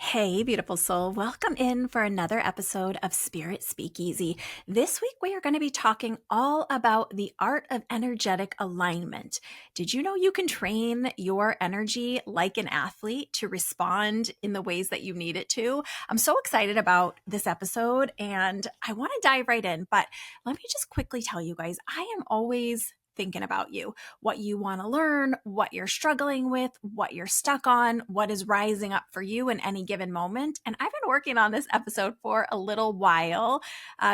Hey, beautiful soul. Welcome in for another episode of Spirit Speakeasy. This week, we are going to be talking all about the art of energetic alignment. Did you know you can train your energy like an athlete to respond in the ways that you need it to? I'm so excited about this episode and I want to dive right in, but let me just quickly tell you guys, I am always thinking about you, what you want to learn, what you're struggling with, what you're stuck on, what is rising up for you in any given moment. And I've been working on this episode for a little while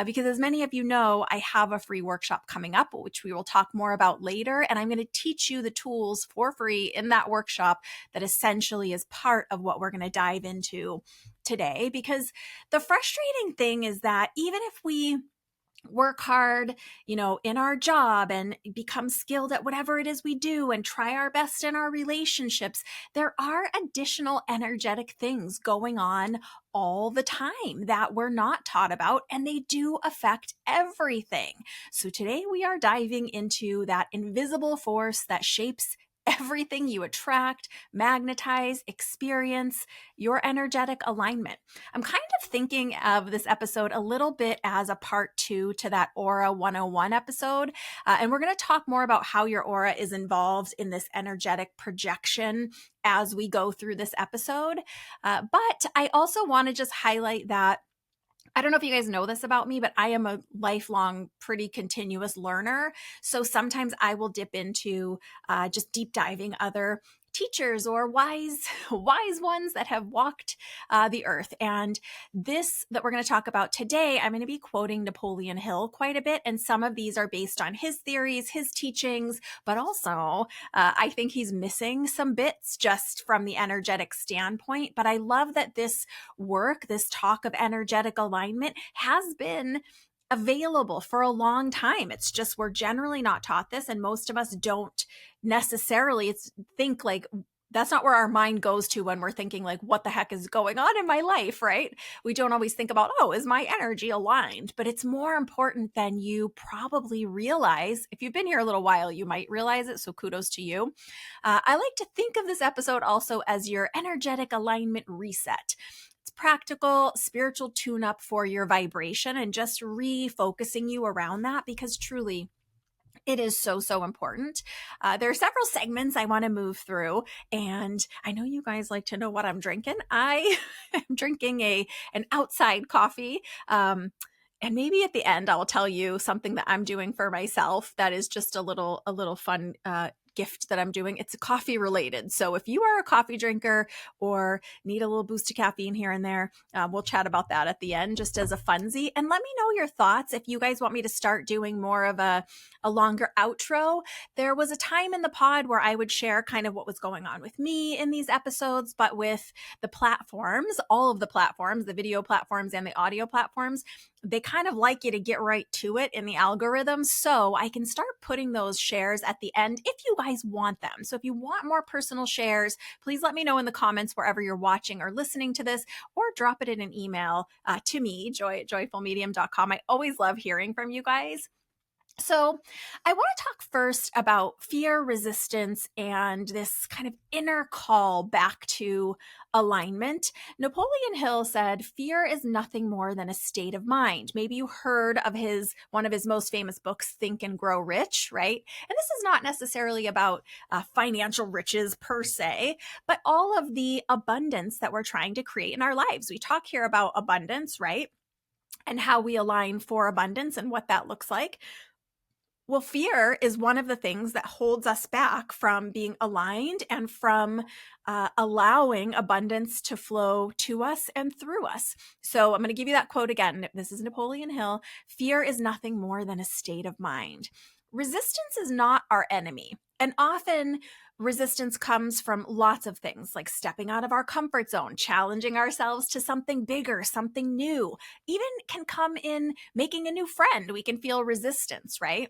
because, as many of you know, I have a free workshop coming up, which we will talk more about later. And I'm going to teach you the tools for free in that workshop that essentially is part of what we're going to dive into today. Because the frustrating thing is that even if we work hard, in our job and become skilled at whatever it is we do and try our best in our relationships, there are additional energetic things going on all the time that we're not taught about, and they do affect everything. So today we are diving into that invisible force that shapes everything you attract, magnetize, experience, your energetic alignment. I'm kind of thinking of this episode a little bit as a part two to that Aura 101 episode. And we're going to talk more about how your aura is involved in this energetic projection as we go through this episode. But I also want to just highlight that I don't know if you guys know this about me, but I am a lifelong, pretty continuous learner. So sometimes I will dip into just deep diving other teachers or wise ones that have walked the earth. And this that we're going to talk about today, I'm going to be quoting Napoleon Hill quite a bit. And some of these are based on his theories, his teachings, but also I think he's missing some bits just from the energetic standpoint. But I love that this work, this talk of energetic alignment, has been available for a long time. It's just we're generally not taught this, and most of us don't necessarily think like that's not where our mind goes to when we're thinking like, what the heck is going on in my life, right? We don't always think about, oh, is my energy aligned? But it's more important than you probably realize. If you've been here a little while, you might realize it. So kudos to you. I like to think of this episode also as your energetic alignment reset. Practical spiritual tune up for your vibration and just refocusing you around that, because truly it is so, so important. There are several segments I want to move through, and I know you guys like to know what I'm drinking. I am drinking an outside coffee. And maybe at the end, I'll tell you something that I'm doing for myself that is just a little fun gift that I'm doing. It's coffee related. So if you are a coffee drinker or need a little boost of caffeine here and there, we'll chat about that at the end just as a funsy. And let me know your thoughts if you guys want me to start doing more of a longer outro. There was a time in the pod where I would share kind of what was going on with me in these episodes, but with the platforms, all of the platforms, the video platforms and the audio platforms, they kind of like you to get right to it in the algorithm. So I can start putting those shares at the end if you guys want them. So if you want more personal shares, please let me know in the comments wherever you're watching or listening to this, or drop it in an email to me, joy@joyfulmedium.com. I always love hearing from you guys. So I want to talk first about fear, resistance, and this kind of inner call back to alignment. Napoleon Hill said, fear is nothing more than a state of mind. Maybe you heard of one of his most famous books, Think and Grow Rich, right? And this is not necessarily about financial riches per se, but all of the abundance that we're trying to create in our lives. We talk here about abundance, right? And how we align for abundance and what that looks like. Well, fear is one of the things that holds us back from being aligned and from allowing abundance to flow to us and through us. So I'm going to give you that quote again. This is Napoleon Hill. Fear is nothing more than a state of mind. Resistance is not our enemy. And often resistance comes from lots of things, like stepping out of our comfort zone, challenging ourselves to something bigger, something new, even can come in making a new friend. We can feel resistance, right?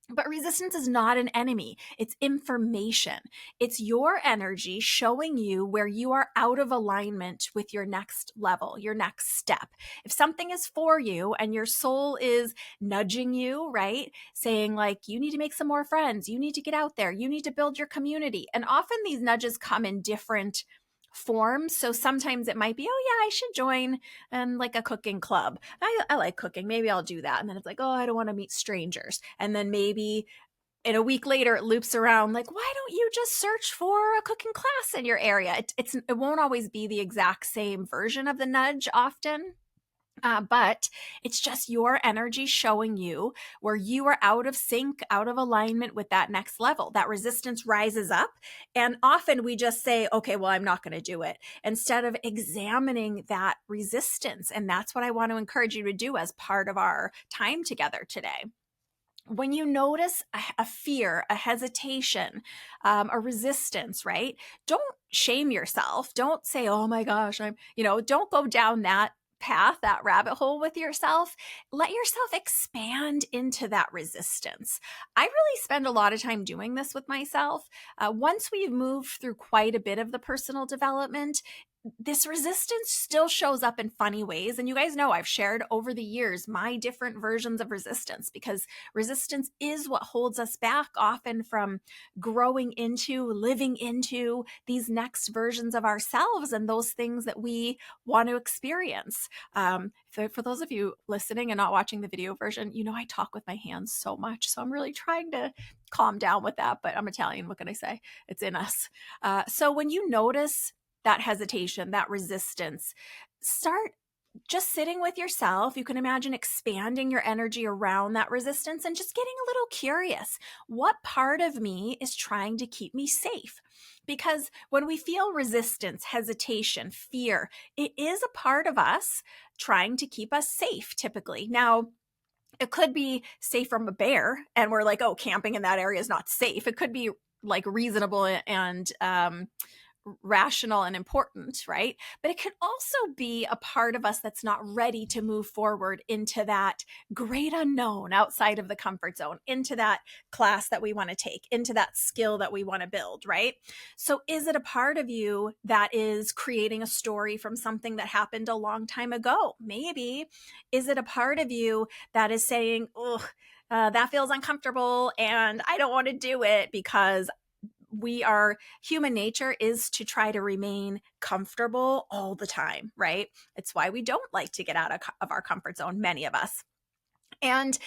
But resistance is not an enemy. It's information. It's your energy showing you where you are out of alignment with your next level, your next step. If something is for you and your soul is nudging you, right? Saying like, you need to make some more friends. You need to get out there. You need to build your community. And often these nudges come in different forms. So sometimes it might be, oh yeah, I should join like a cooking club. I like cooking. Maybe I'll do that. And then it's like, oh, I don't want to meet strangers. And then maybe and a week later it loops around like, why don't you just search for a cooking class in your area? It won't always be the exact same version of the nudge often. But it's just your energy showing you where you are out of sync, out of alignment with that next level. That resistance rises up. And often we just say, okay, well, I'm not going to do it, instead of examining that resistance. And that's what I want to encourage you to do as part of our time together today. When you notice a fear, a hesitation, a resistance, right? Don't shame yourself. Don't say, oh my gosh, don't go down that path, that rabbit hole with yourself. Let yourself expand into that resistance. I really spend a lot of time doing this with myself. Once we've moved through quite a bit of the personal development, this resistance still shows up in funny ways. And you guys know I've shared over the years my different versions of resistance, because resistance is what holds us back often from growing into, living into these next versions of ourselves and those things that we want to experience. For those of you listening and not watching the video version, I talk with my hands so much. So I'm really trying to calm down with that, but I'm Italian. What can I say? It's in us. So when you notice that hesitation, that resistance, start just sitting with yourself. You can imagine expanding your energy around that resistance and just getting a little curious. What part of me is trying to keep me safe? Because when we feel resistance, hesitation, fear, it is a part of us trying to keep us safe typically. Now, it could be safe from a bear and we're like, oh, camping in that area is not safe. It could be like reasonable and rational and important, right? But it could also be a part of us that's not ready to move forward into that great unknown outside of the comfort zone, into that class that we want to take, into that skill that we want to build, right? So is it a part of you that is creating a story from something that happened a long time ago? Maybe. Is it a part of you that is saying, ugh, that feels uncomfortable and I don't want to do it, because human nature is to try to remain comfortable all the time, right? It's why we don't like to get out of our comfort zone, many of us. And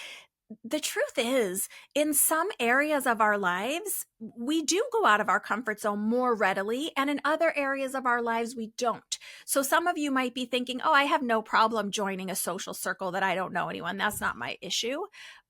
the truth is, in some areas of our lives, we do go out of our comfort zone more readily, and in other areas of our lives, we don't. So some of you might be thinking, oh, I have no problem joining a social circle that I don't know anyone. That's not my issue.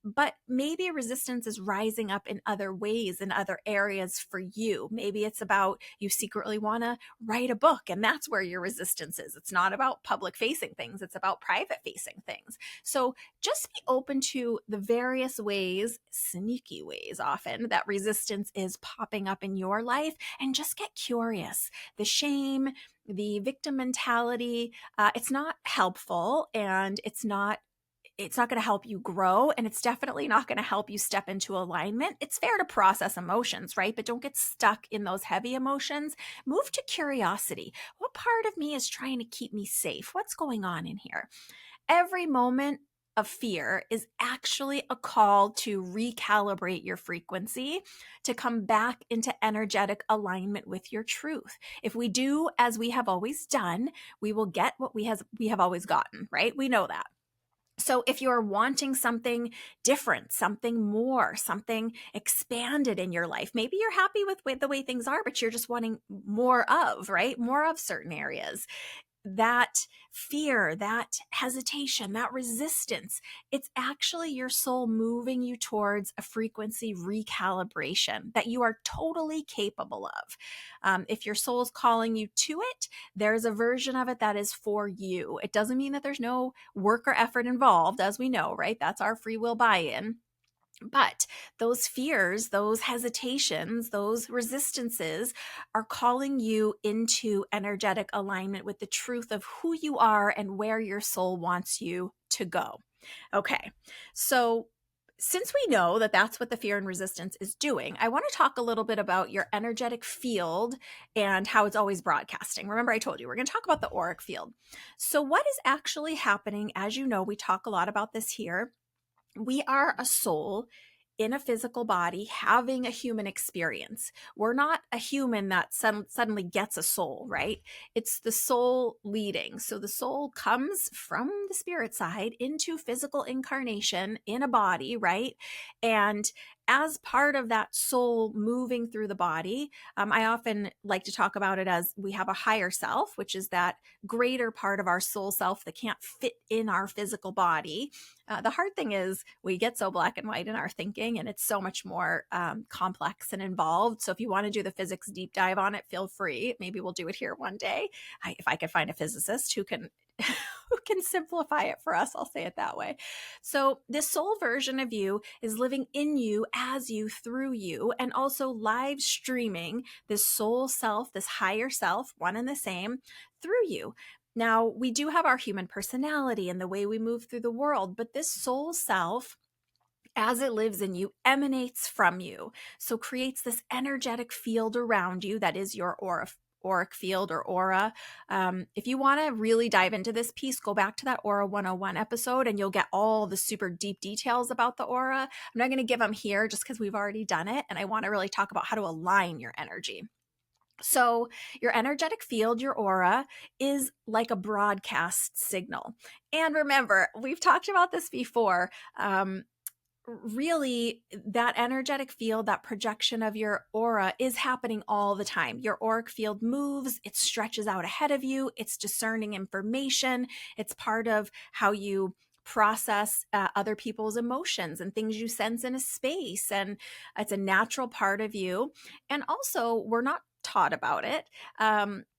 But maybe resistance is rising up in other ways, in other areas for you. Maybe it's about you secretly want to write a book, and that's where your resistance is. It's not about public facing things, it's about private facing things. So just be open to the various ways, sneaky ways often, that resistance is popping up in your life, and just get curious. The shame, the victim mentality, it's not helpful, and it's not going to help you grow, and it's definitely not going to help you step into alignment. It's fair to process emotions, right? But don't get stuck in those heavy emotions. Move to curiosity. What part of me is trying to keep me safe? What's going on in here? Every moment of fear is actually a call to recalibrate your frequency, to come back into energetic alignment with your truth. If we do as we have always done, we will get what we have always gotten, right? We know that. So if you're wanting something different, something more, something expanded in your life, maybe you're happy with the way things are, but you're just wanting more of, right? More of certain areas. That fear, that hesitation, that resistance, it's actually your soul moving you towards a frequency recalibration that you are totally capable of. If your soul's calling you to it, there's a version of it that is for you. It doesn't mean that there's no work or effort involved, as we know, right? That's our free will buy-in. But those fears, those hesitations, those resistances are calling you into energetic alignment with the truth of who you are and where your soul wants you to go. Okay, so since we know that that's what the fear and resistance is doing, I want to talk a little bit about your energetic field and how it's always broadcasting. Remember, I told you we're going to talk about the auric field. So what is actually happening? As you know, we talk a lot about this here. We are a soul in a physical body having a human experience. We're not a human that suddenly gets a soul, right? It's the soul leading. So the soul comes from the spirit side into physical incarnation in a body, right? And as part of that soul moving through the body, I often like to talk about it as we have a higher self, which is that greater part of our soul self that can't fit in our physical body. The hard thing is we get so black and white in our thinking, and it's so much more complex and involved. So if you want to do the physics deep dive on it, feel free. Maybe we'll do it here one day. If I could find a physicist who can who can simplify it for us, I'll say it that way. So this soul version of you is living in you, as you, through you, and also live streaming this soul self, this higher self, one and the same, through you. Now, we do have our human personality and the way we move through the world, but this soul self, as it lives in you, emanates from you. So creates this energetic field around you that is your auric field or aura. If you want to really dive into this piece, go back to that Aura 101 episode and you'll get all the super deep details about the aura. I'm not going to give them here just because we've already done it. And I want to really talk about how to align your energy. So, your energetic field, your aura, is like a broadcast signal. And remember, we've talked about this before. Really, that energetic field, that projection of your aura is happening all the time. Your auric field moves, it stretches out ahead of you, it's discerning information, it's part of how you process other people's emotions and things you sense in a space. And it's a natural part of you. And also, we're not taught about it.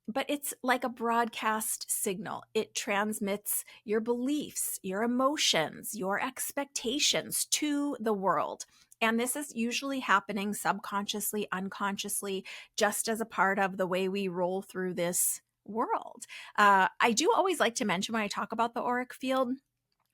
But it's like a broadcast signal. It transmits your beliefs, your emotions, your expectations to the world. And this is usually happening subconsciously, unconsciously, just as a part of the way we roll through this world. I do always like to mention when I talk about the auric field,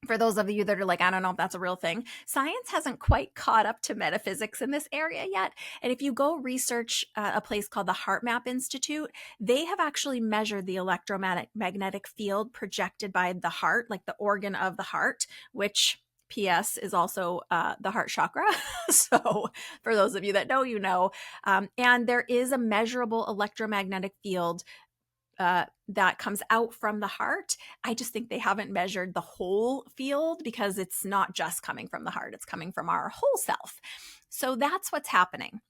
for those of you that are like, I don't know if that's a real thing, science hasn't quite caught up to metaphysics in this area yet. And if you go research a place called the Heart Map Institute, they have actually measured the electromagnetic field projected by the heart, like the organ of the heart, which PS is also the heart chakra. So for those of you that know, you know. And there is a measurable electromagnetic field that comes out from the heart. I just think they haven't measured the whole field because it's not just coming from the heart, it's coming from our whole self. So that's what's happening.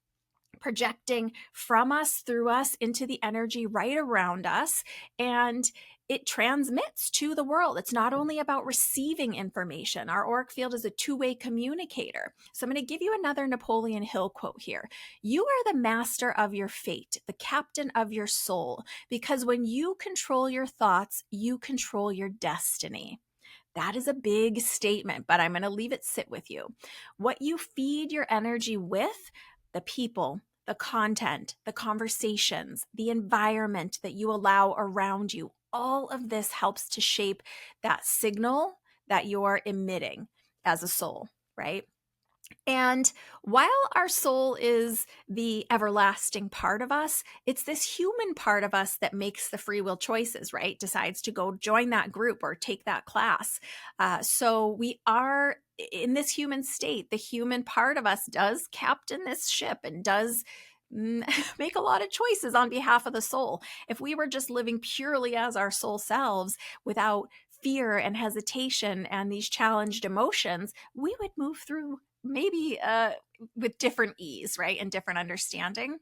Projecting from us, through us, into the energy right around us, and it transmits to the world. It's not only about receiving information. Our auric field is a two-way communicator. So I'm going to give you another Napoleon Hill quote here. You are the master of your fate, the captain of your soul, because when you control your thoughts, you control your destiny. That is a big statement, but I'm going to leave it sit with you. What you feed your energy with, the people, the content, the conversations, the environment that you allow around you, all of this helps to shape that signal that you're emitting as a soul, right? And while our soul is the everlasting part of us, it's this human part of us that makes the free will choices, right? Decides to go join that group or take that class. So we are in this human state. The human part of us does captain this ship and does make a lot of choices on behalf of the soul. If we were just living purely as our soul selves without fear and hesitation and these challenged emotions, we would move through maybe with different ease, right? And different understanding.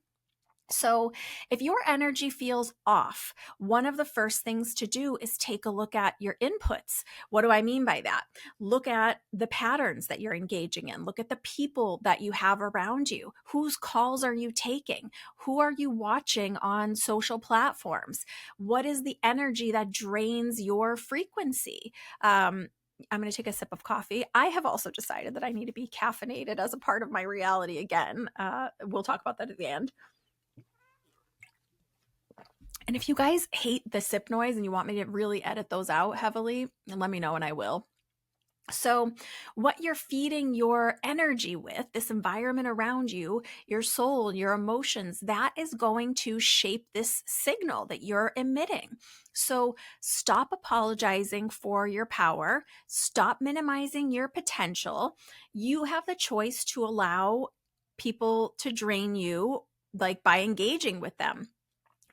So, if your energy feels off, one of the first things to do is take a look at your inputs. What do I mean by that? Look at the patterns that you're engaging in. Look at the people that you have around you. Whose calls are you taking? Who are you watching on social platforms? What is the energy that drains your frequency? I'm going to take a sip of coffee. I have also decided that I need to be caffeinated as a part of my reality again. We'll talk about that at the end. And if you guys hate the sip noise and you want me to really edit those out heavily, let me know and I will. So, what you're feeding your energy with, this environment around you, your soul, your emotions, that is going to shape this signal that you're emitting. So, stop apologizing for your power, stop minimizing your potential. You have the choice to allow people to drain you, like by engaging with them.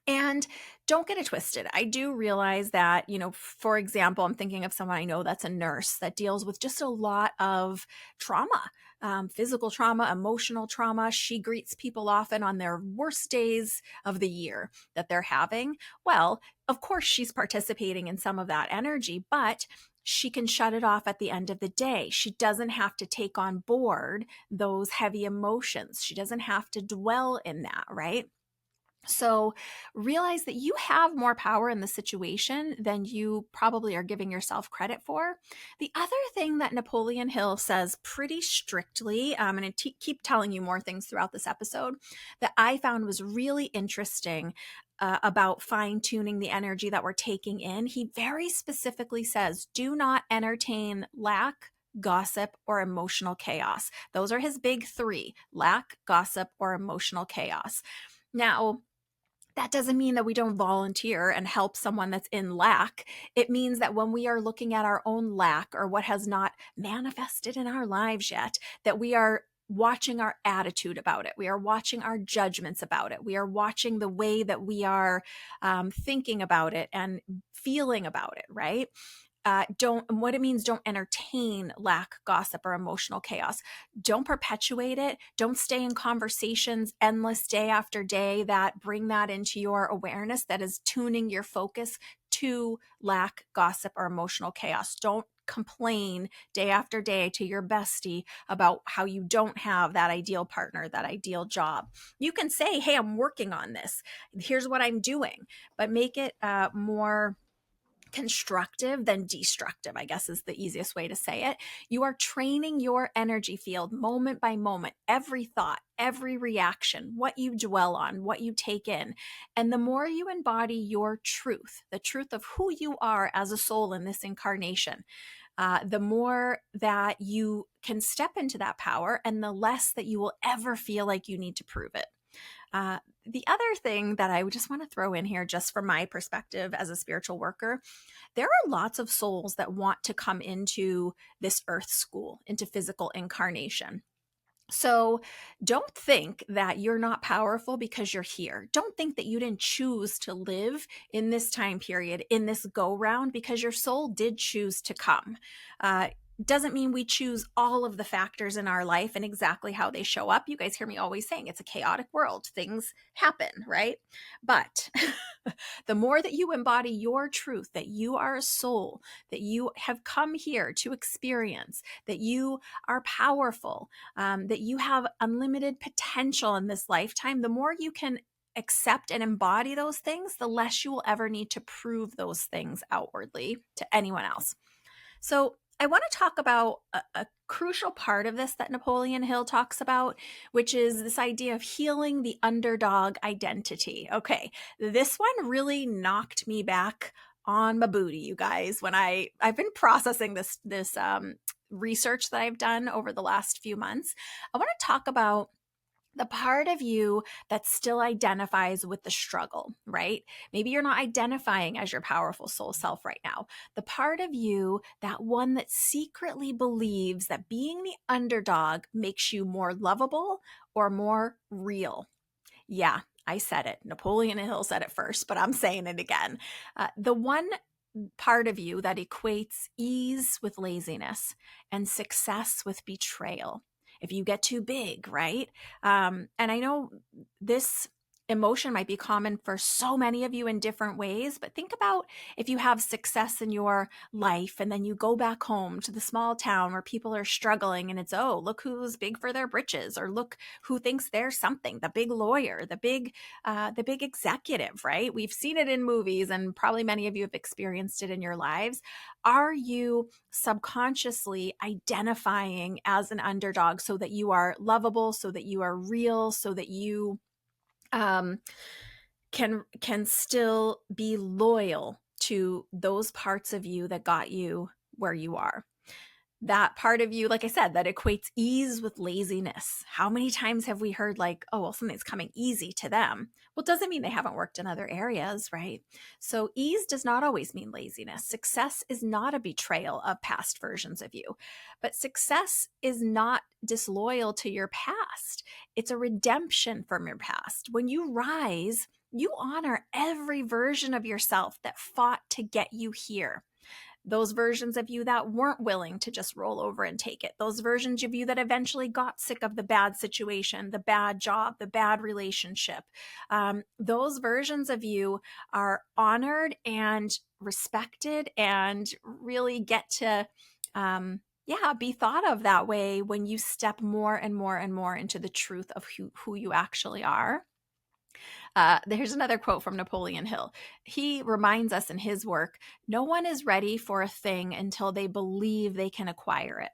And don't get it twisted. I do realize that, for example, I'm thinking of someone I know that's a nurse that deals with just a lot of trauma, physical trauma, emotional trauma. She greets people often on their worst days of the year that they're having. Well, of course, she's participating in some of that energy, but she can shut it off at the end of the day. She doesn't have to take on board those heavy emotions. She doesn't have to dwell in that, right? So realize that you have more power in the situation than you probably are giving yourself credit for. The other thing that Napoleon Hill says pretty strictly, I'm going to keep telling you more things throughout this episode, that I found was really interesting about fine tuning the energy that we're taking in. He very specifically says, do not entertain lack, gossip, or emotional chaos. Those are his big three: lack, gossip, or emotional chaos. Now, that doesn't mean that we don't volunteer and help someone that's in lack. It means that when we are looking at our own lack or what has not manifested in our lives yet, that we are watching our attitude about it. We are watching our judgments about it. We are watching the way that we are thinking about it and feeling about it, right? What it means, don't entertain lack, gossip, or emotional chaos. Don't perpetuate it. Don't stay in conversations endless day after day that bring that into your awareness, that is tuning your focus to lack, gossip, or emotional chaos. Don't complain day after day to your bestie about how you don't have that ideal partner, that ideal job. You can say, hey, I'm working on this. Here's what I'm doing, but make it more constructive than destructive, I guess is the easiest way to say it. You are training your energy field moment by moment, every thought, every reaction, what you dwell on, what you take in. And the more you embody your truth, the truth of who you are as a soul in this incarnation, the more that you can step into that power and the less that you will ever feel like you need to prove it. The other thing that I would just want to throw in here, just from my perspective as a spiritual worker, there are lots of souls that want to come into this earth school, into physical incarnation. So don't think that you're not powerful because you're here. Don't think that you didn't choose to live in this time period, in this go round, because your soul did choose to come. Uh, doesn't mean we choose all of the factors in our life and exactly how they show up. You guys hear me always saying it's a chaotic world. Things happen, right? But the more that you embody your truth, that you are a soul, that you have come here to experience, that you are powerful, that you have unlimited potential in this lifetime, the more you can accept and embody those things, the less you will ever need to prove those things outwardly to anyone else. So, I want to talk about a crucial part of this that Napoleon Hill talks about, which is this idea of healing the underdog identity. Okay, this one really knocked me back on my booty, you guys. When I've been processing this research that I've done over the last few months, I want to talk about the part of you that still identifies with the struggle, right? Maybe you're not identifying as your powerful soul self right now. The part of you, that one that secretly believes that being the underdog makes you more lovable or more real. Yeah, I said it. Napoleon Hill said it first, but I'm saying it again. The one part of you that equates ease with laziness and success with betrayal. If you get too big, right? And I know this emotion might be common for so many of you in different ways, but think about if you have success in your life and then you go back home to the small town where people are struggling and it's, oh, look who's big for their britches, or look who thinks they're something, the big lawyer, the big executive, right? We've seen it in movies and probably many of you have experienced it in your lives. Are you subconsciously identifying as an underdog so that you are lovable, so that you are real, so that you um, can still be loyal to those parts of you that got you where you are? that part of you, like I said, that equates ease with laziness. How many times have we heard like, oh, well, something's coming easy to them? Well, it doesn't mean they haven't worked in other areas, right? So ease does not always mean laziness. Success is not a betrayal of past versions of you, but success is not disloyal to your past. It's a redemption from your past. When you rise, you honor every version of yourself that fought to get you here. Those versions of you that weren't willing to just roll over and take it. Those versions of you that eventually got sick of the bad situation, the bad job, the bad relationship. Those versions of you are honored and respected and really get to, be thought of that way when you step more and more and more into the truth of who you actually are. There's another quote from Napoleon Hill. He reminds us in his work, no one is ready for a thing until they believe they can acquire it.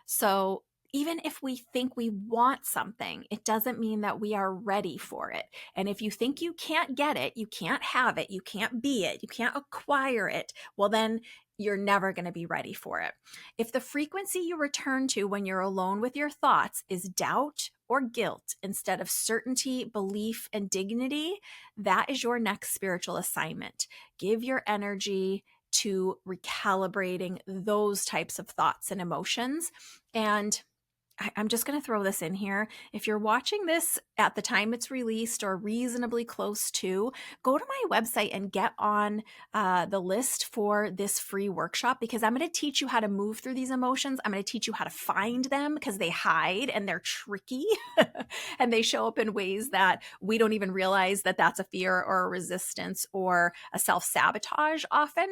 So even if we think we want something, it doesn't mean that we are ready for it. And if you think you can't get it, you can't have it, you can't be it, you can't acquire it, well, then you're never going to be ready for it. If the frequency you return to when you're alone with your thoughts is doubt or guilt instead of certainty, belief, and dignity, that is your next spiritual assignment. Give your energy to recalibrating those types of thoughts and emotions. And I'm just going to throw this in here. If you're watching this at the time it's released or reasonably close to, go to my website and get on the list for this free workshop, because I'm going to teach you how to move through these emotions. I'm going to teach you how to find them because they hide and they're tricky and they show up in ways that we don't even realize that that's a fear or a resistance or a self-sabotage often.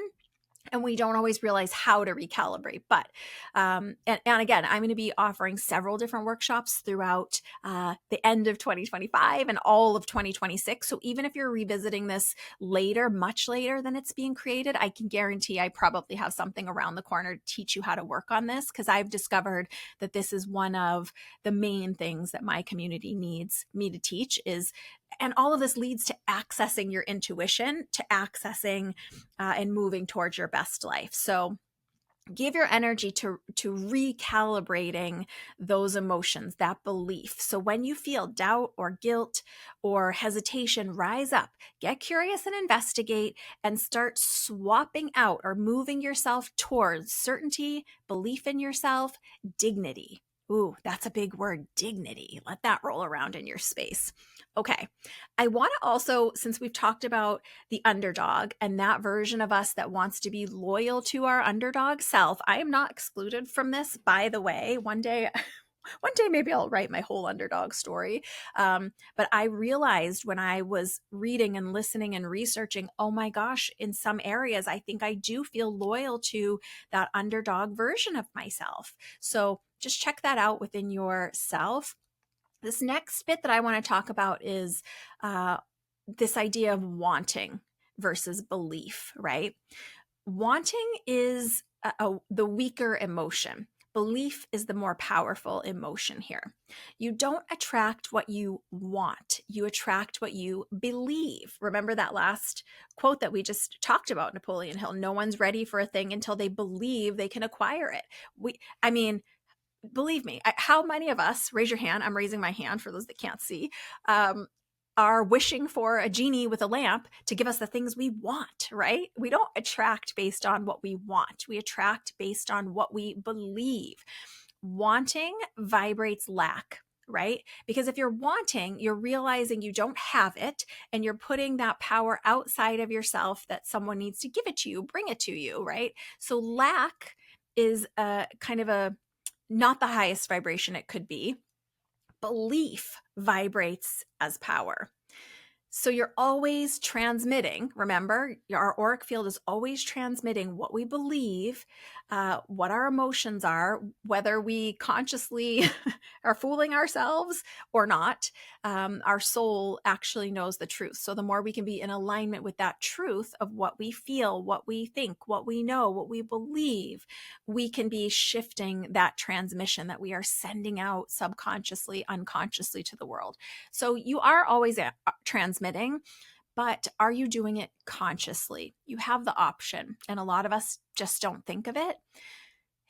And we don't always realize how to recalibrate. But, and again, I'm going to be offering several different workshops throughout the end of 2025 and all of 2026. So even if you're revisiting this later, much later than it's being created, I can guarantee I probably have something around the corner to teach you how to work on this, because I've discovered that this is one of the main things that my community needs me to teach is, and all of this leads to accessing your intuition, to accessing and moving towards your best life. So give your energy to recalibrating those emotions, that belief. So when you feel doubt or guilt or hesitation rise up, get curious and investigate, and start swapping out or moving yourself towards certainty, belief in yourself, dignity. Ooh, that's a big word, dignity. Let that roll around in your space. Okay. I want to also, since we've talked about the underdog and that version of us that wants to be loyal to our underdog self, I am not excluded from this, by the way. One day maybe I'll write my whole underdog story. But I realized when I was reading and listening and researching, oh my gosh, in some areas, I think I do feel loyal to that underdog version of myself. So just check that out within yourself. This next bit that I want to talk about is this idea of wanting versus belief, right? Wanting is the weaker emotion. Belief is the more powerful emotion here. You don't attract what you want. You attract what you believe. Remember that last quote that we just talked about, Napoleon Hill. No one's ready for a thing until they believe they can acquire it. Believe me, how many of us, raise your hand, I'm raising my hand for those that can't see, are wishing for a genie with a lamp to give us the things we want, right? We don't attract based on what we want. We attract based on what we believe. Wanting vibrates lack, right? Because if you're wanting, you're realizing you don't have it, and you're putting that power outside of yourself that someone needs to give it to you, bring it to you, right? So lack is a kind of a not the highest vibration it could be. Belief vibrates as power. So you're always transmitting. Remember, our auric field is always transmitting what we believe, what our emotions are, whether we consciously are fooling ourselves or not. Our soul actually knows the truth. So the more we can be in alignment with that truth of what we feel, what we think, what we know, what we believe, we can be shifting that transmission that we are sending out subconsciously, unconsciously to the world. So you are always transmitting, but are you doing it consciously? You have the option, and a lot of us just don't think of it.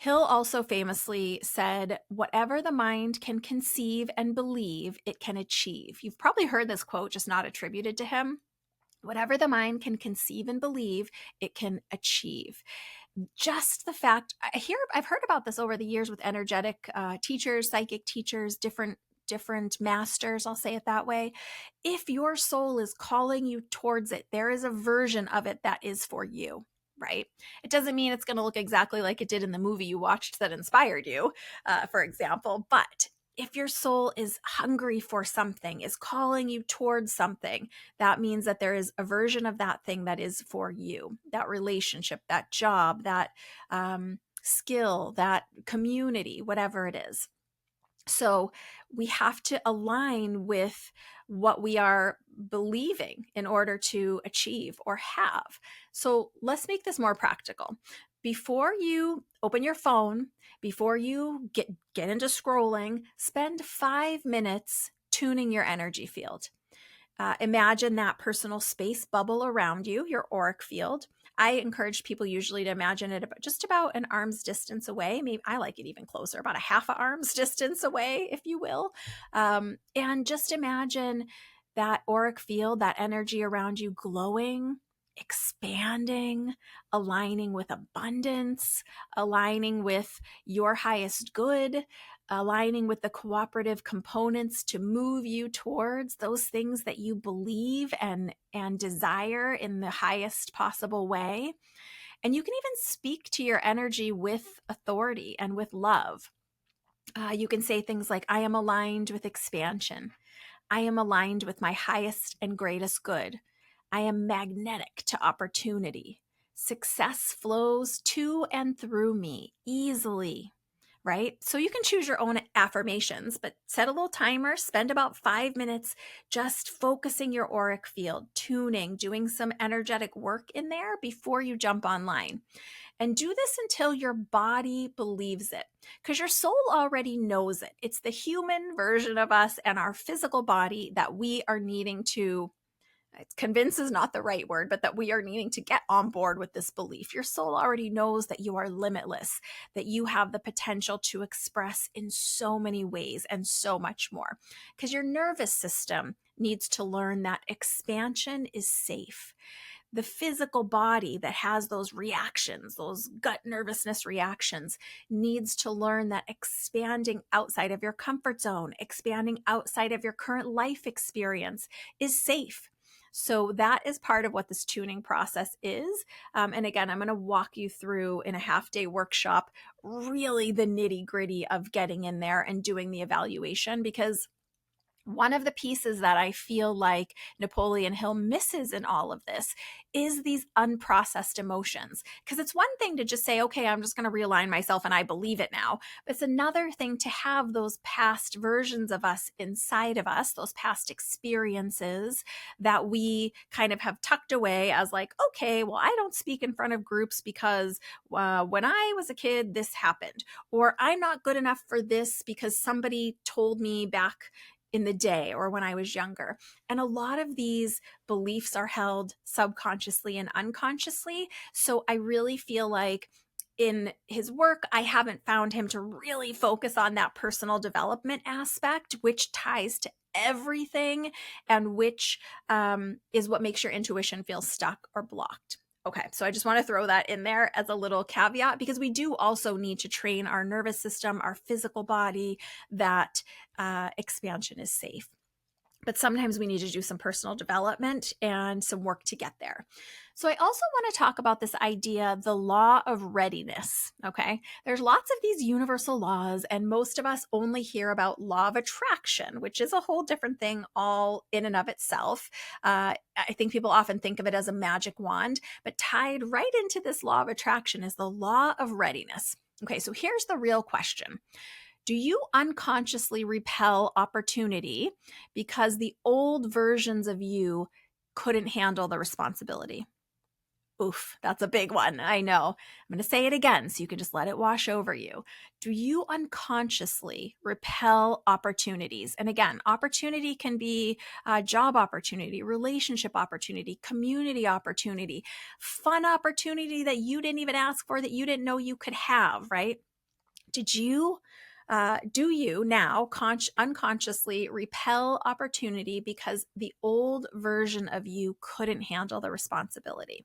Hill also famously said, "Whatever the mind can conceive and believe, it can achieve." You've probably heard this quote, just not attributed to him. Whatever the mind can conceive and believe, it can achieve. Just the fact, I've heard about this over the years with energetic teachers, psychic teachers, different masters, I'll say it that way. If your soul is calling you towards it, there is a version of it that is for you, right? It doesn't mean it's going to look exactly like it did in the movie you watched that inspired you, for example, but if your soul is hungry for something, is calling you towards something, that means that there is a version of that thing that is for you, that relationship, that job, that skill, that community, whatever it is. So we have to align with what we are believing in order to achieve or have. So let's make this more practical. Before you open your phone, before you get into scrolling, spend 5 minutes tuning your energy field. Imagine that personal space bubble around you, your auric field. I encourage people usually to imagine it just about an arm's distance away. Maybe I like it even closer, about a half an arm's distance away, if you will. And just imagine that auric field, that energy around you glowing, expanding, aligning with abundance, aligning with your highest good, aligning with the cooperative components to move you towards those things that you believe and desire in the highest possible way. And you can even speak to your energy with authority and with love. You can say things like, "I am aligned with expansion. I am aligned with my highest and greatest good. I am magnetic to opportunity. Success flows to and through me easily." Right? So you can choose your own affirmations, but set a little timer, spend about 5 minutes just focusing your auric field, tuning, doing some energetic work in there before you jump online. And do this until your body believes it, because your soul already knows it. It's the human version of us and our physical body that we are needing to, convince is not the right word, but that we are needing to get on board with this belief. Your soul already knows that you are limitless, that you have the potential to express in so many ways and so much more, because your nervous system needs to learn that expansion is safe. The physical body that has those reactions, those gut nervousness reactions, needs to learn that expanding outside of your comfort zone, expanding outside of your current life experience is safe. So that is part of what this tuning process is. And again, I'm going to walk you through in a half-day workshop, really the nitty-gritty of getting in there and doing the evaluation, because one of the pieces that I feel like Napoleon Hill misses in all of this is these unprocessed emotions. Because it's one thing to just say, okay, I'm just going to realign myself and I believe it now. But it's another thing to have those past versions of us inside of us, those past experiences that we kind of have tucked away as like, okay, well, I don't speak in front of groups because when I was a kid, this happened. Or I'm not good enough for this because somebody told me back in the day or when I was younger. And a lot of these beliefs are held subconsciously and unconsciously. So I really feel like in his work, I haven't found him to really focus on that personal development aspect, which ties to everything and which is what makes your intuition feel stuck or blocked. Okay, so I just want to throw that in there as a little caveat, because we do also need to train our nervous system, our physical body, that expansion is safe. But sometimes we need to do some personal development and some work to get there. So I also want to talk about this idea, the law of readiness. Okay. There's lots of these universal laws, and most of us only hear about law of attraction, which is a whole different thing all in and of itself. I think people often think of it as a magic wand, but tied right into this law of attraction is the law of readiness. Okay. So here's the real question. Do you unconsciously repel opportunity because the old versions of you couldn't handle the responsibility? Oof, that's a big one. I know. I'm going to say it again so you can just let it wash over you. Do you unconsciously repel opportunities? And again, opportunity can be job opportunity, relationship opportunity, community opportunity, fun opportunity that you didn't even ask for, that you didn't know you could have, right? Did you, do you now unconsciously repel opportunity because the old version of you couldn't handle the responsibility?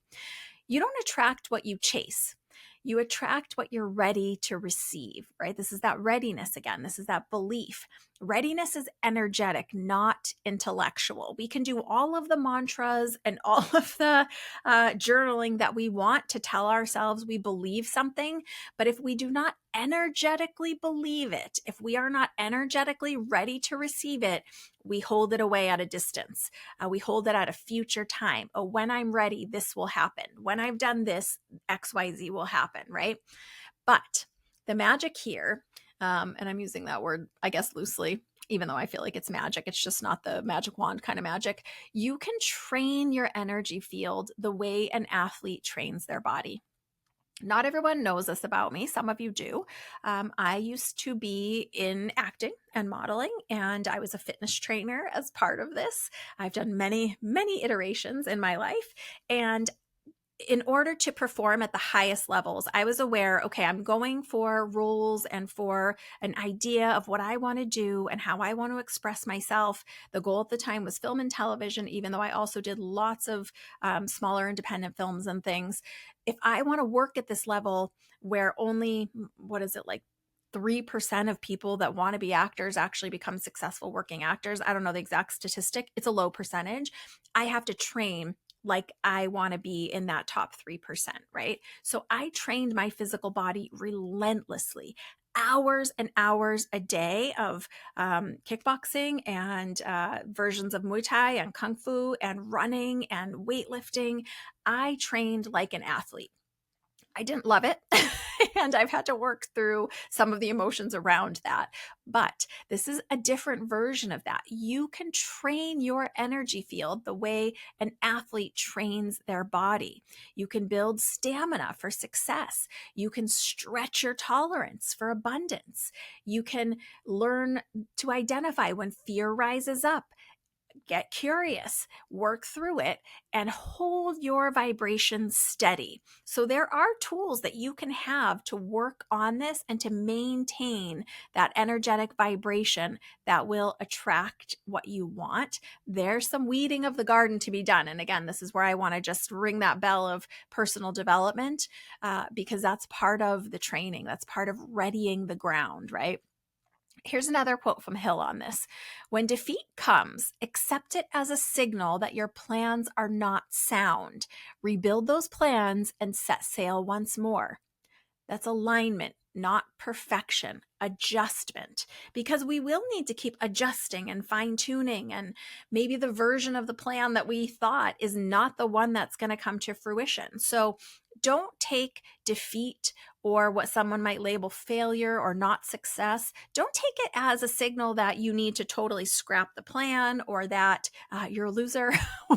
You don't attract what you chase. You attract what you're ready to receive, right? This is that readiness again. This is that belief. Readiness is energetic, not intellectual. We can do all of the mantras and all of the journaling that we want to tell ourselves we believe something. But if we do not energetically believe it, if we are not energetically ready to receive it, we hold it away at a distance. We hold it at a future time. Oh, when I'm ready, this will happen. When I've done this, XYZ will happen, right? But the magic here, and I'm using that word, I guess, loosely, even though I feel like it's magic, it's just not the magic wand kind of magic. You can train your energy field the way an athlete trains their body. Not everyone knows this about me. Some of you do. I used to be in acting and modeling, and I was a fitness trainer as part of this. I've done many, many iterations in my life. And in order to perform at the highest levels, I was aware, okay, I'm going for roles and for an idea of what I want to do and how I want to express myself. The goal at the time was film and television, even though I also did lots of smaller independent films and things. If I want to work at this level where only, what is it, like 3% of people that want to be actors actually become successful working actors. I don't know the exact statistic. It's a low percentage. I have to train like I want to be in that top 3%, right? So I trained my physical body relentlessly, hours and hours a day of kickboxing and versions of Muay Thai and Kung Fu and running and weightlifting. I trained like an athlete. I didn't love it. And I've had to work through some of the emotions around that. But this is a different version of that. You can train your energy field the way an athlete trains their body. You can build stamina for success. You can stretch your tolerance for abundance. You can learn to identify when fear rises up. Get curious, work through it, and hold your vibration steady. So, there are tools that you can have to work on this and to maintain that energetic vibration that will attract what you want. There's some weeding of the garden to be done. And again, this is where I want to just ring that bell of personal development because that's part of the training, that's part of readying the ground, right? Here's another quote from Hill on this. When defeat comes, accept it as a signal that your plans are not sound. Rebuild those plans and set sail once more. That's alignment, not perfection, adjustment, because we will need to keep adjusting and fine tuning. And maybe the version of the plan that we thought is not the one that's going to come to fruition. So don't take defeat or what someone might label failure or not success. Don't take it as a signal that you need to totally scrap the plan or that you're a loser,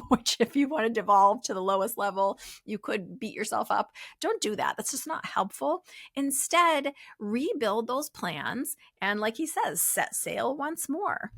which if you want to devolve to the lowest level, you could beat yourself up. Don't do that. That's just not helpful. Instead, rebuild those plans and, like he says, set sail once more.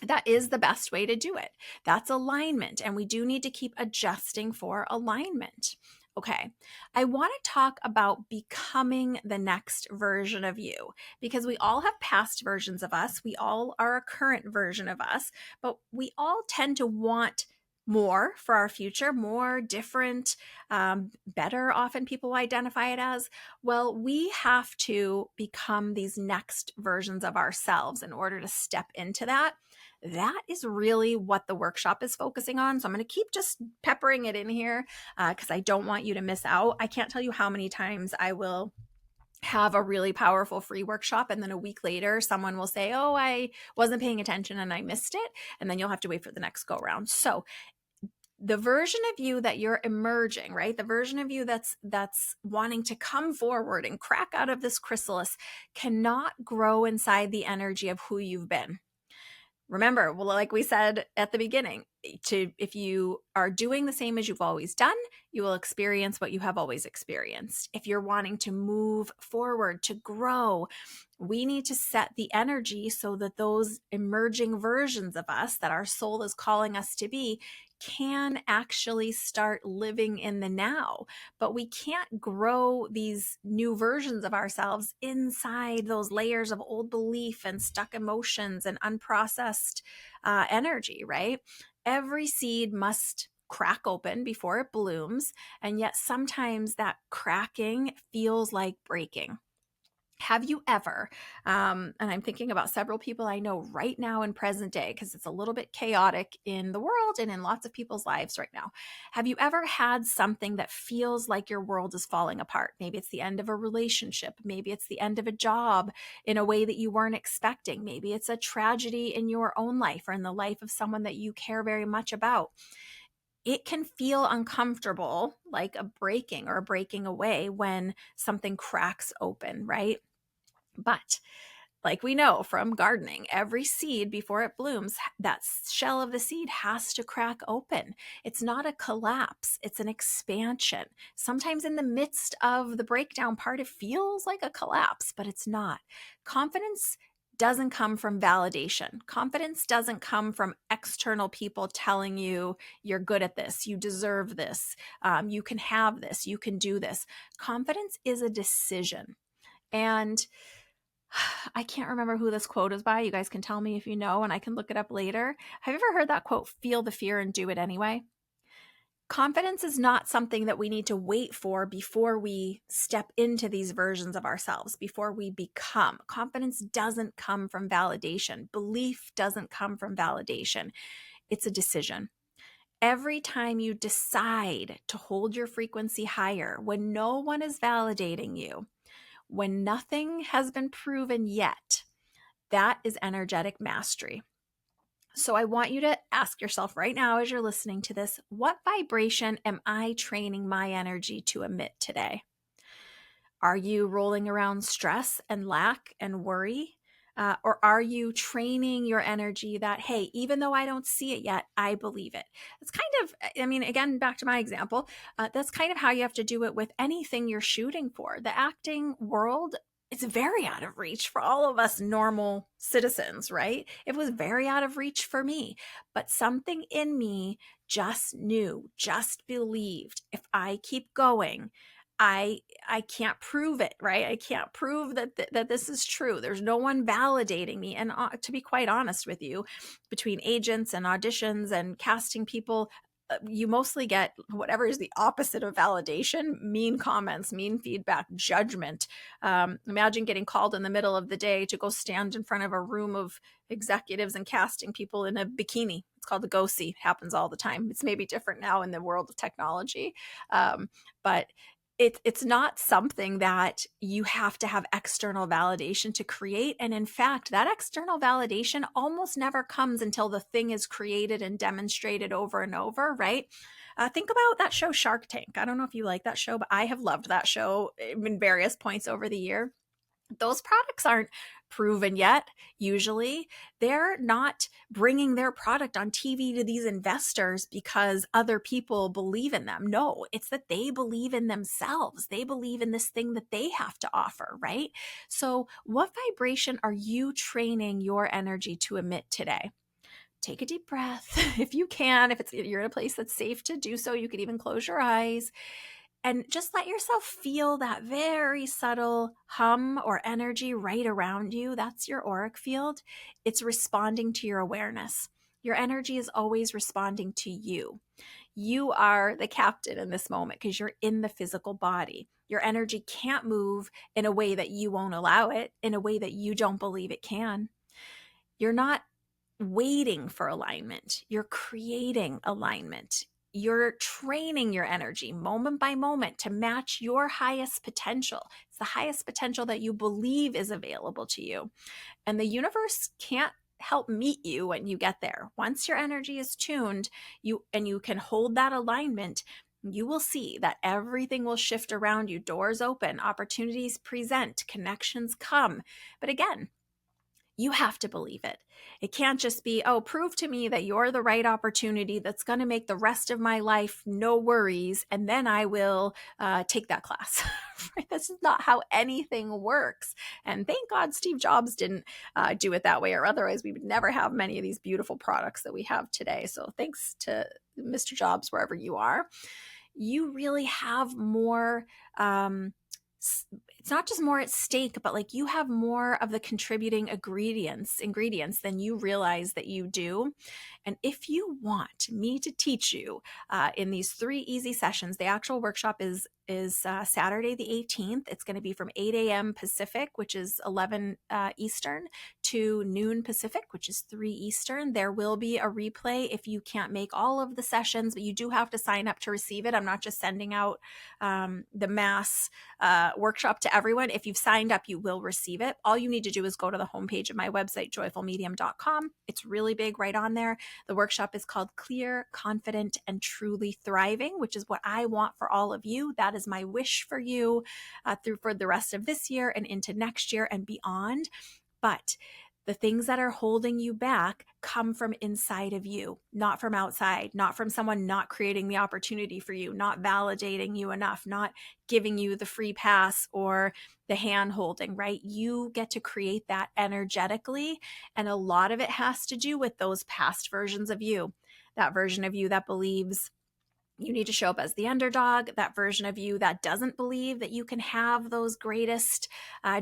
That is the best way to do it. That's alignment. And we do need to keep adjusting for alignment. Okay, I want to talk about becoming the next version of you because we all have past versions of us. We all are a current version of us, but we all tend to want more for our future, more, different, better, often people identify it as. Well, we have to become these next versions of ourselves in order to step into that. That is really what the workshop is focusing on. So I'm going to keep just peppering it in here because I don't want you to miss out. I can't tell you how many times I will have a really powerful free workshop and then a week later someone will say, oh, I wasn't paying attention and I missed it. And then you'll have to wait for the next go round. So the version of you that you're emerging, right? The version of you that's wanting to come forward and crack out of this chrysalis cannot grow inside the energy of who you've been. Remember, well, like we said at the beginning, if you are doing the same as you've always done, you will experience what you have always experienced. If you're wanting to move forward, to grow, we need to set the energy so that those emerging versions of us that our soul is calling us to be can actually start living in the now. But we can't grow these new versions of ourselves inside those layers of old belief and stuck emotions and unprocessed energy, right? Every seed must crack open before it blooms. And yet sometimes that cracking feels like breaking. Have you ever, and I'm thinking about several people I know right now in present day, because it's a little bit chaotic in the world and in lots of people's lives right now. Have you ever had something that feels like your world is falling apart? Maybe it's the end of a relationship. Maybe it's the end of a job in a way that you weren't expecting. Maybe it's a tragedy in your own life or in the life of someone that you care very much about. It can feel uncomfortable, like a breaking or a breaking away when something cracks open, right? But like we know from gardening, every seed before it blooms, that shell of the seed has to crack open. It's not a collapse, it's an expansion. Sometimes in the midst of the breakdown part, it feels like a collapse, but it's not. Confidence doesn't come from validation. Confidence doesn't come from external people telling you you're good at this, you deserve this, you can have this, you can do this. Confidence is a decision. And I can't remember who this quote is by. You guys can tell me if you know, and I can look it up later. Have you ever heard that quote, feel the fear and do it anyway? Confidence is not something that we need to wait for before we step into these versions of ourselves, before we become. Confidence doesn't come from validation. Belief doesn't come from validation. It's a decision. Every time you decide to hold your frequency higher, when no one is validating you, when nothing has been proven yet, that is energetic mastery. So I want you to ask yourself right now as you're listening to this, what vibration am I training my energy to emit today? Are you rolling around stress and lack and worry? Or are you training your energy that, hey, even though I don't see it yet, I believe it? It's kind of, I mean, again, back to my example, that's kind of how you have to do it with anything you're shooting for. The acting world, it's very out of reach for all of us normal citizens, right? It was very out of reach for me, but something in me just knew, just believed if I keep going, I can't prove it, right? I can't prove that this is true. There's no one validating me. And to be quite honest with you, between agents and auditions and casting people, you mostly get whatever is the opposite of validation: mean comments, mean feedback, judgment. Imagine getting called in the middle of the day to go stand in front of a room of executives and casting people in a bikini. It's called the go see. It happens all the time. It's maybe different now in the world of technology. But it's not something that you have to have external validation to create. And in fact, that external validation almost never comes until the thing is created and demonstrated over and over, right? Think about that show Shark Tank. I don't know if you like that show, but I have loved that show in various points over the year. Those products aren't proven yet. Usually they're not bringing their product on TV to these investors because other people believe in them. No, it's that they believe in themselves. They believe in this thing that they have to offer, right? So what vibration are you training your energy to emit today? Take a deep breath if you can. If you're in a place that's safe to do so, you could even close your eyes and just let yourself feel that very subtle hum or energy right around you. That's your auric field. It's responding to your awareness. Your energy is always responding to you. You are the captain in this moment because you're in the physical body. Your energy can't move in a way that you won't allow it, in a way that you don't believe it can. You're not waiting for alignment. You're creating alignment. You're training your energy moment by moment to match your highest potential. It's the highest potential that you believe is available to you. And the universe can't help meet you when you get there. Once your energy is tuned, you can hold that alignment, you will see that everything will shift around you. Doors open, opportunities present, connections come. But again, you have to believe it. It can't just be, oh, prove to me that you're the right opportunity that's going to make the rest of my life no worries, and then I will take that class. This is not how anything works. And thank God Steve Jobs didn't do it that way, or otherwise we would never have many of these beautiful products that we have today. So thanks to Mr. Jobs, wherever you are. You really have more. It's not just more at stake, but like you have more of the contributing ingredients than you realize that you do. And if you want me to teach you in these 3 easy sessions, the actual workshop is Saturday the 18th. It's going to be from 8 a.m. Pacific, which is 11 Eastern, to noon Pacific, which is 3 Eastern. There will be a replay if you can't make all of the sessions, but you do have to sign up to receive it. I'm not just sending out the mass workshop to everyone. If you've signed up, you will receive it. All you need to do is go to the homepage of my website, joyfulmedium.com. It's really big right on there. The workshop is called Clear, Confident, and Truly Thriving, which is what I want for all of you. That is my wish for you for the rest of this year and into next year and beyond. But the things that are holding you back come from inside of you, not from outside, not from someone not creating the opportunity for you, not validating you enough, not giving you the free pass or the hand holding, right? You get to create that energetically. And a lot of it has to do with those past versions of you, that version of you that believes you need to show up as the underdog, that version of you that doesn't believe that you can have those greatest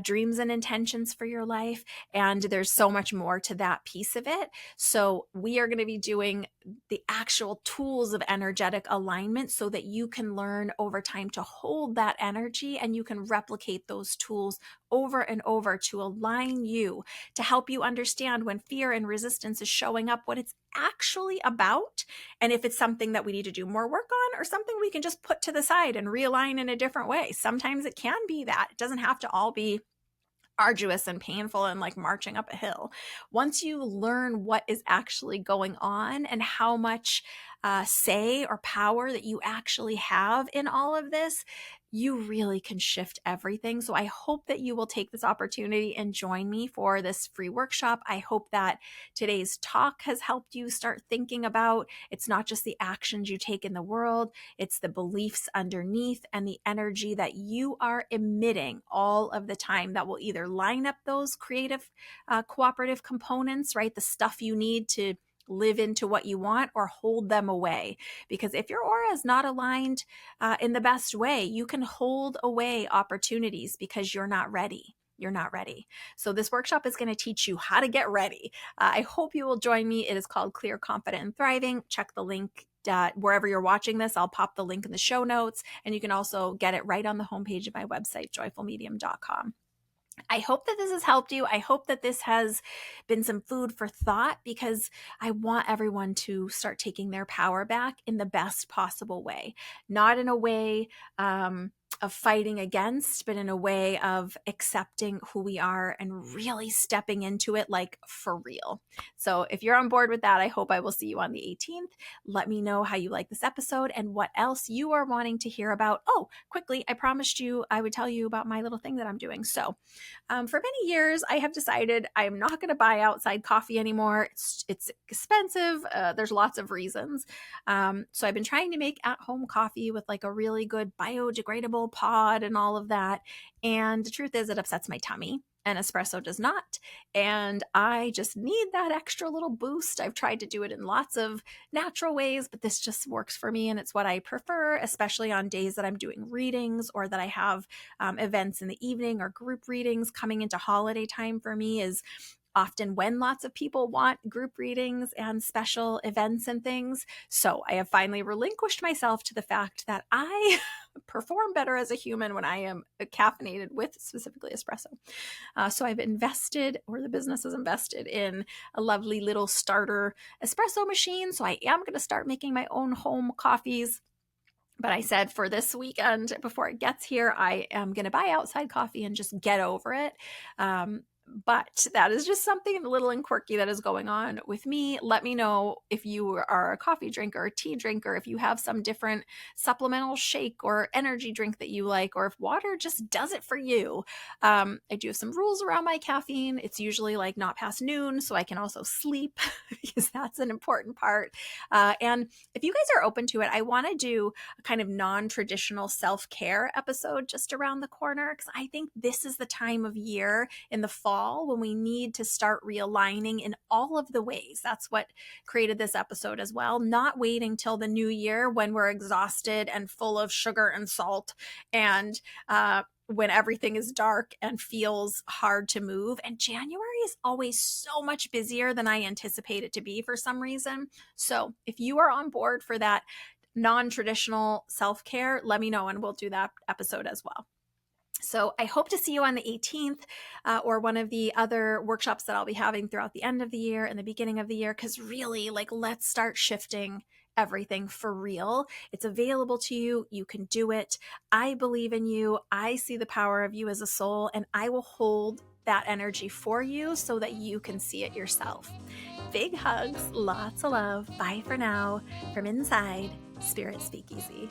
dreams and intentions for your life. And there's so much more to that piece of it. So we are going to be doing the actual tools of energetic alignment so that you can learn over time to hold that energy, and you can replicate those tools over and over to align you, to help you understand when fear and resistance is showing up, what it's actually about, and if it's something that we need to do more work on or something we can just put to the side and realign in a different way. Sometimes it can be that. It doesn't have to all be arduous and painful and like marching up a hill. Once you learn what is actually going on and how much say or power that you actually have in all of this, you really can shift everything. So I hope that you will take this opportunity and join me for this free workshop. I hope that today's talk has helped you start thinking about it's not just the actions you take in the world, it's the beliefs underneath and the energy that you are emitting all of the time that will either line up those creative, cooperative components, right? The stuff you need to live into what you want, or hold them away. Because if your aura is not aligned in the best way, you can hold away opportunities because you're not ready. You're not ready. So this workshop is going to teach you how to get ready. I hope you will join me. It is called Clear, Confident, and Thriving. Check the link wherever you're watching this. I'll pop the link in the show notes, and you can also get it right on the homepage of my website, joyfulmedium.com. I hope that this has helped you. I hope that this has been some food for thought, because I want everyone to start taking their power back in the best possible way, not in a way of fighting against, but in a way of accepting who we are and really stepping into it like for real. So if you're on board with that, I hope I will see you on the 18th. Let me know how you like this episode and what else you are wanting to hear about. Oh, quickly, I promised you I would tell you about my little thing that I'm doing. So for many years, I have decided I am not going to buy outside coffee anymore. It's expensive. There's lots of reasons. So I've been trying to make at-home coffee with like a really good biodegradable pod and all of that. And the truth is, it upsets my tummy, and espresso does not. And I just need that extra little boost. I've tried to do it in lots of natural ways, but this just works for me, and it's what I prefer, especially on days that I'm doing readings or that I have events in the evening or group readings. Coming into holiday time for me is often when lots of people want group readings and special events and things. So I have finally relinquished myself to the fact that I perform better as a human when I am caffeinated with specifically espresso. So I've invested, or the business has invested, in a lovely little starter espresso machine. So I am going to start making my own home coffees. But I said for this weekend, before it gets here, I am going to buy outside coffee and just get over it. But that is just something little and quirky that is going on with me. Let me know if you are a coffee drinker, a tea drinker, if you have some different supplemental shake or energy drink that you like, or if water just does it for you. I do have some rules around my caffeine. It's usually like not past noon, so I can also sleep because that's an important part. And if you guys are open to it, I want to do a kind of non-traditional self-care episode just around the corner, because I think this is the time of year in the fall when we need to start realigning in all of the ways. That's what created this episode as well. Not waiting till the new year when we're exhausted and full of sugar and salt, and when everything is dark and feels hard to move. And January is always so much busier than I anticipate it to be for some reason. So if you are on board for that non-traditional self-care, let me know and we'll do that episode as well. So I hope to see you on the 18th or one of the other workshops that I'll be having throughout the end of the year and the beginning of the year, because really, like, let's start shifting everything for real. It's available to you. You can do it. I believe in you. I see the power of you as a soul, and I will hold that energy for you so that you can see it yourself. Big hugs, lots of love. Bye for now. From inside Spirit Speakeasy.